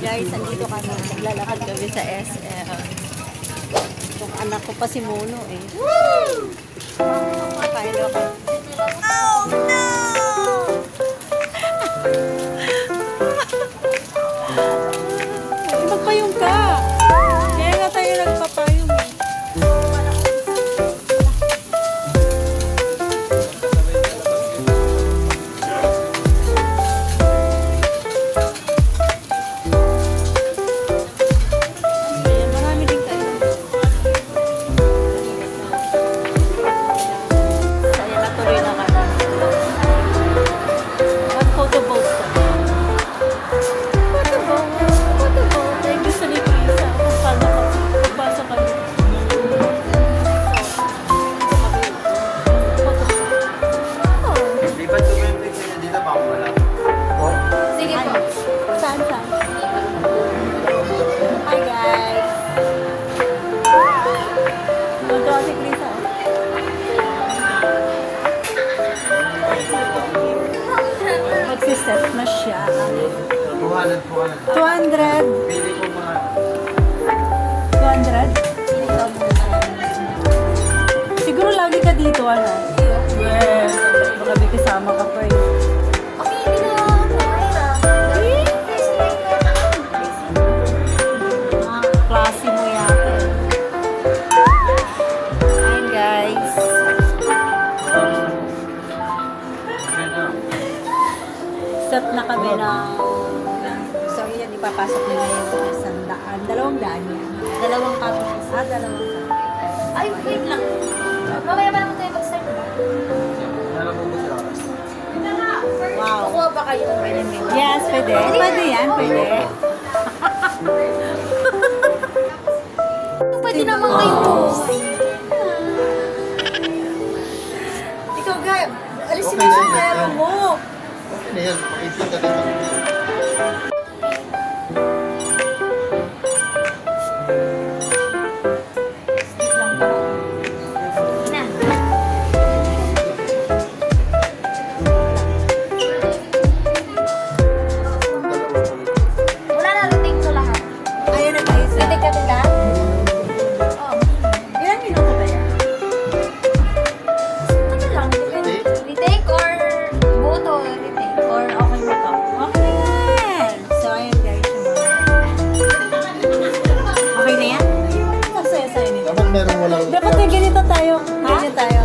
Guys, andito kami. Naglalakad kami sa SM. Yung anak ko pa si Mono eh. Woo! Kaya ako. Oh no! Magpayong ka. Kaya nga tayo nagpapayong eh. Set na siya. 200? 200? Siguro lagi ka dito, ano? Yes. Baka may kasama ka pa eh. Klase mo yata. Ayan guys. Set na kami ng... So, yan, ipapasok nila yung 100. 200 yan. Dalawang copies. Dalawang copies. Ay, wait lang. Mamaya ba naman tayo mag-start ba? Wow. Kukuha ba kayo ng resume? Yes, pwede. Pwede yan, pwede. Pwede naman kayo post. Ikaw, Gab. Alisin mo yung pera mo. Ayan, pakita ka dito. Wala na routine ko lahat. Ayan na tayo sa... Routine ka din lahat? Oo. Ilan minuto ba yan? Ano lang? Retake or boto retake? Or okay na to? Okay yan! So, ayan guys. Okay na yan? Ang saya-saya nito. Dapat meron walang... Dapat ganito tayo. Ganyan tayo.